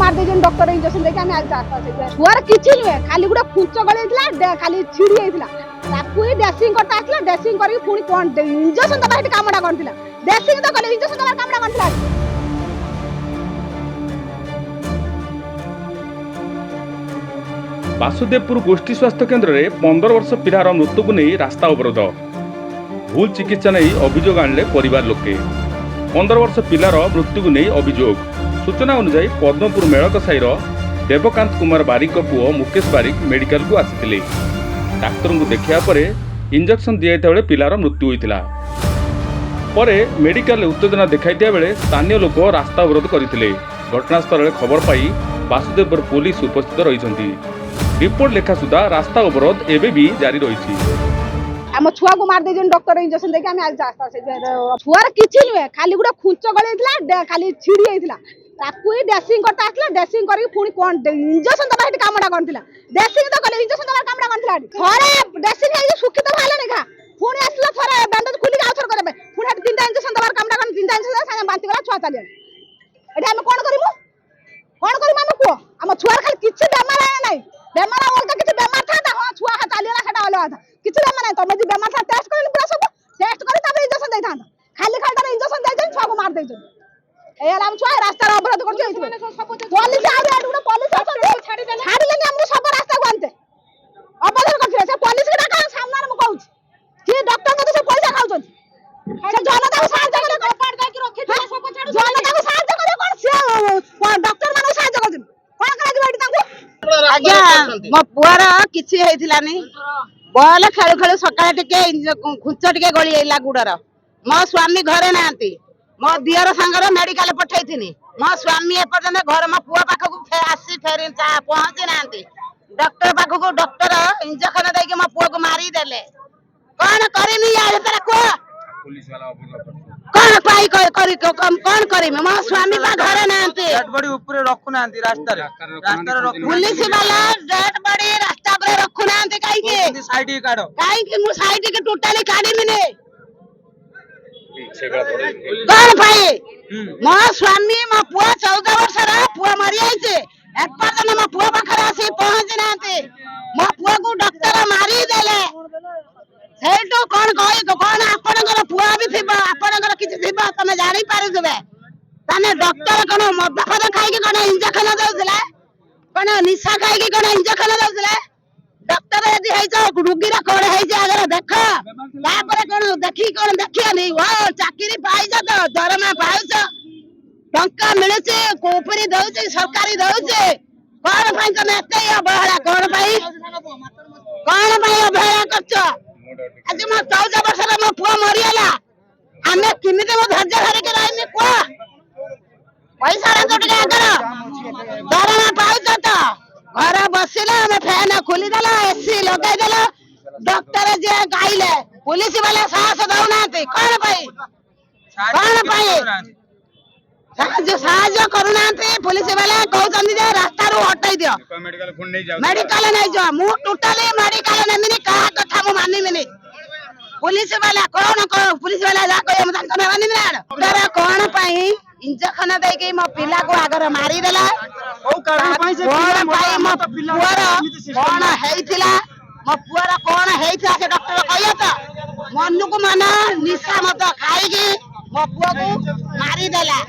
मार दे doctor injection देके हमें छुआर किछि नुहे खाली गुडा खुंच गलेइतला खाली छिड़ी आइतला ताकू ही ड्रेसिंग करता आसला ड्रेसिंग करके पुणी कोन इंजेक्शन दबा हेटी कामडा करथिला ड्रेसिंग तो गले इंजेक्शन दबा कामडा करथिला। बासुदेवपुर गोष्ठी स्वास्थ्य केन्द्र में 15 वर्ष पिलार मृत्यु को नहीं रास्ता अवरोध भूल चिकित्सा नहीं अभियोग आणले परिवार लोके 15 वर्ष पिलार मृत्यु को नहीं अभियोग सूचना अनुसार पद्मपुर मेलक साईर देवकांत कुमार बारिक पुओ मुकेश बारिक मेडिकल को आसी डाक्तर को देखा पर इंजेक्शन दिया बेले पिलार मृत्यु होता परे मेडिकल उत्तेजना देखाइता बेले स्थानीय लोक रास्ता अवरोध करते घटनास्थल खबर पाई बासुदेवपुर पुलिस उपस्थित रही रिपोर्ट लेखा सुधा रास्ता अवरोध एबे भी जारी रही। हम छुआ को मार दे डॉक्टर इंजेक्शन देके हमें आज रास्ता से छुआर किछि नुहे खाली गुडा खुंच गलेइतला खाली छिड़ी आइतला ताकू ही ड्रेसिंग करता आसला ड्रेसिंग करके पुणी कोन इंजेक्शन दबा हेटी कामडा करथिला ड्रेसिंग तो गले इंजेक्शन दबा कामडा करथिला थरे ड्रेसिंग हे सुखी तो भाले नेखा पुणी आसला थरे बैंडेज खुली के आउथर करबे पुणी हेटी तीनटा इंजेक्शन दबा कामडा करन तीनटा इंजेक्शन संगे बांती गला छुआ चालिया एटा हम कोन करिमु हम को हम छुआर खाली किछि बेमार आया नाही बेमार अलगा किछि बेमार था हां छुआ हा चालिया सेटा अलगा था किछि बेमार नाही तमे जे बेमार था टेस्ट करली पूरा सब टेस्ट करे तबे इंजेक्शन देई था खाली तारे इंजेक्शन देई छुआ को मार देई हम छुआ रास्ता अवरोध कर पुलिस छाड़ी लेनी हमको सब रास्ता को आनते अवरोध कर पुलिस के डाका सामने में कहूँ कि डॉक्टर को से पैसा खाउछन से जनता को साहाय्य करे कपाट दे के रखि दिले सब छाड़ू जनता को साहाय्य करे कोन से डॉक्टर माने साहाय्य करछन कोन करा दिबा तांको आज्ञा मो पुआर किछि हेतिलानी बॉल खेलु खेलु सकाळे टिके खुंच टिके गळी आइला गुडर मो स्वामी घरे नांती मो दियर संगर मेडिकल पठैथिनी मो स्वामी एपर्यंत घर मो पुआ पाखकु आसी फेरी पहुंची नांती डॉक्टर पाखकु डॉक्टर इंजेक्शन देके मो पुआ को मारी देले कोन करिनी या भीतर को पुलिस वाला कोन पाई कोन करी मो स्वामी बा घरे नांती डेड बॉडी ऊपर रखु नांती रास्ता रे पुलिस वाला डेड बॉडी रास्ता पर रखु नांती काई के साइड ही काढो काई के मु साइड के टोटली काढी मिने कौन भाई मो स्वामी मो पुआ 14 वर्ष रा पुआ मरि आइছে एपर्यंत मो पुआ पाखरे आसी पहुंची नांती मो पुआ को डॉक्टर मारी देले सेटो कोन कहि कोन आपनकर पुआ भी थिबा आपनकर किछि थिबा तमे जानि पारुथबे तने डॉक्टर कोन मद फद खाइ के कोन इंजेक्शन दउतले कोन निशा खाइ के कोन इंजेक्शन दउतले डॉक्टर यदि है जो रोगी रा कोन है जे अगर देखो तापर कोन देखि कोन देखिया नहीं वो चाकरी पाई जा तो दरमा पाउछ टंका मिलुचे कोपरी दउचे सरकारी दउचे कोन भाई तमे एते अबहेला कोन भाई अबहेला करछ आज म 14 वर्ष रा म पुआ मरियाला हमें किमिते म धैर्य धरि के रहने को पैसा रे तो टिके कर दरमा पाउछ तो घर बसिला हमें फैन खोली देला एसी लगाई देला डॉक्टर जे गाइले पुलिस वाला साहस दउनाते कोन भाई साहाय्य करूनाते पुलिस वाला कहउछन जे रास्ता रो हटाई दियो मेडिकल नहीं जाओ मु टोटली मेडिकल नेमिनी का कथा मु मानिमिनी पुलिस वाला कोन पुलिस वाला जा कहे हम तने मानिमिनी डरा कोन पाई इंजेक्शन दे के मो पिला को आगर मारी देला ओ कारण पाई से कोन पाई मो पुआर कोन हेइथिला मो पुआर कोन हेइथिला से डॉक्टर कहिया त मनु को माना निशा मत खाई के मो पुआ को मारी देला।